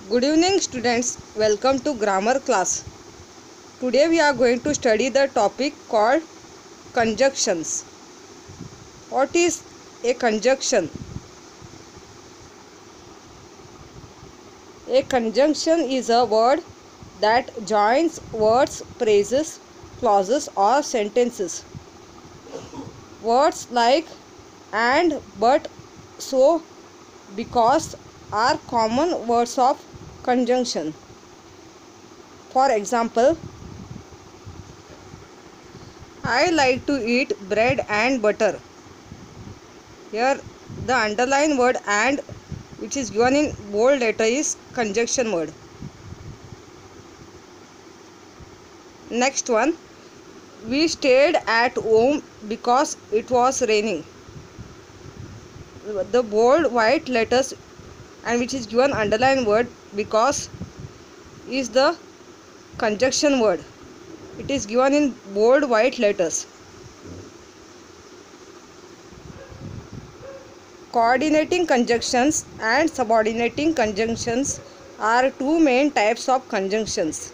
Good evening students, welcome to grammar class. Today we are going to study the topic called conjunctions. What is a conjunction? A conjunction is a word that joins words, phrases, clauses or sentences. Words like and, but, so, because are common words of conjunction. For example, I like to eat bread and butter. Here the underlined word and, which is given in bold letter, is conjunction word. Next one, we stayed at home because it was raining. The bold white letters and which is given underlined word because is the conjunction word. It is given in bold white letters. Coordinating conjunctions and subordinating conjunctions are two main types of conjunctions.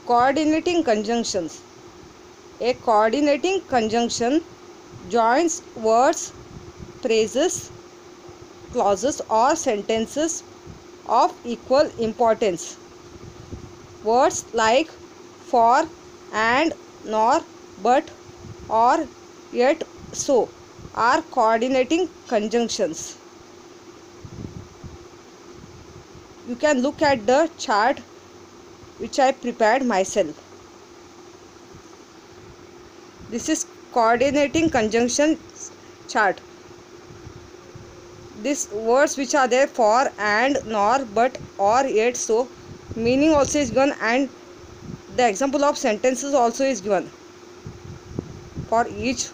Coordinating conjunctions. A coordinating conjunction joins words, phrases, clauses or sentences of equal importance. Words like for, and, nor, but, or, yet, so are coordinating conjunctions. You can look at the chart which I prepared myself. This is coordinating conjunction chart. These words which are there for, and, nor, but, or, yet, so, meaning also is given and the example of sentences also is given for each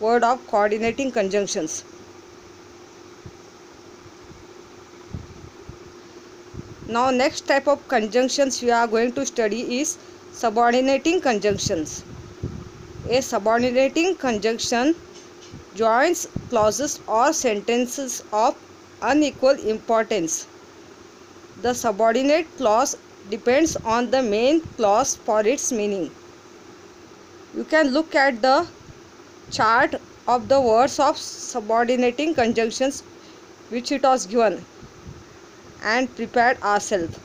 word of coordinating conjunctions. Now next type of conjunctions we are going to study is subordinating conjunctions. A subordinating conjunction joins clauses or sentences of unequal importance. The subordinate clause depends on the main clause for its meaning. You can look at the chart of the words of subordinating conjunctions which it was given and prepared ourselves.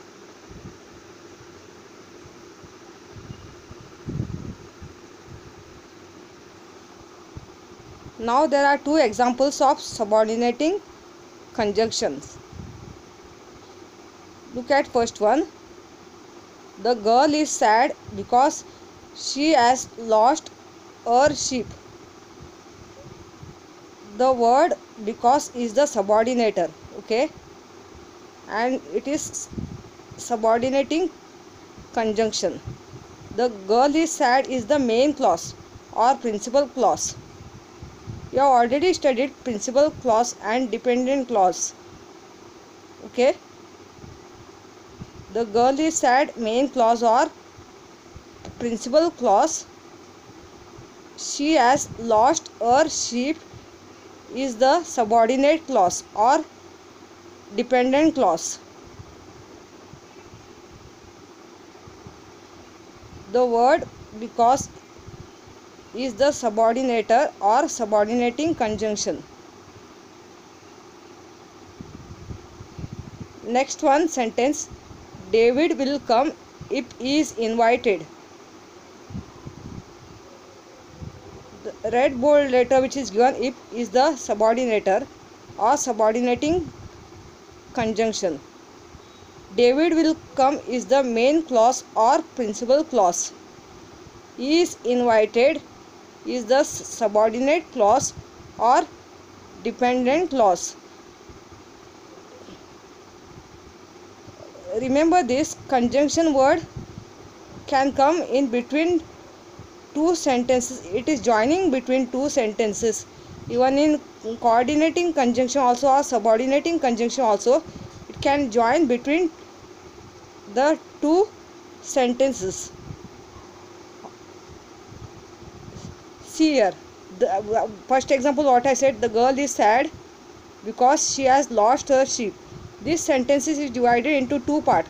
Now there are two examples of subordinating conjunctions. Look at first one. The girl is sad because she has lost her sheep. The word because is the subordinator, okay, and it is subordinating conjunction. The girl is sad is the main clause or principal clause. You have already studied principal clause and dependent clause, okay. The girl is sad main clause or principal clause. She has lost her sheep is the subordinate clause or dependent clause. The word because is the subordinator or subordinating conjunction. Next one sentence, David will come if he is invited. The red bold letter which is given if is the subordinator or subordinating conjunction. David will come is the main clause or principal clause. He is invited is the subordinate clause or dependent clause. Remember this conjunction word can come in between two sentences. It is joining between two sentences. Even in coordinating conjunction also or subordinating conjunction also, it can join between the two sentences. See here, the first example what I said, the girl is sad because she has lost her sheep. This sentence is divided into two parts.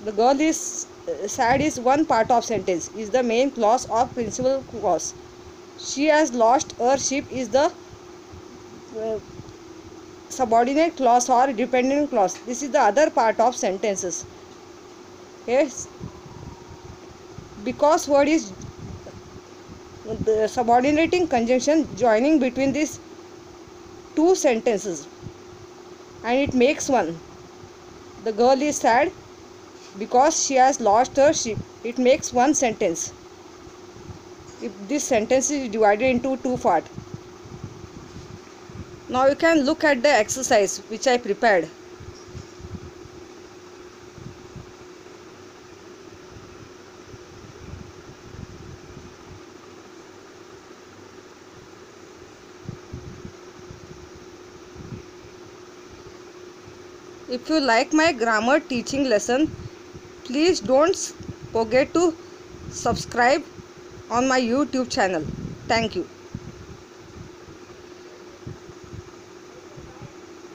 The girl is sad is one part of sentence, is the main clause or principal clause. She has lost her sheep is the subordinate clause or dependent clause. This is the other part of sentences. Yes, because word is the subordinating conjunction joining between these two sentences, and it makes one. The girl is sad because she has lost her sheep. It makes one sentence. If this sentence is divided into two parts. Now you can look at the exercise which I prepared. If you like my grammar teaching lesson, please don't forget to subscribe on my YouTube channel. Thank you.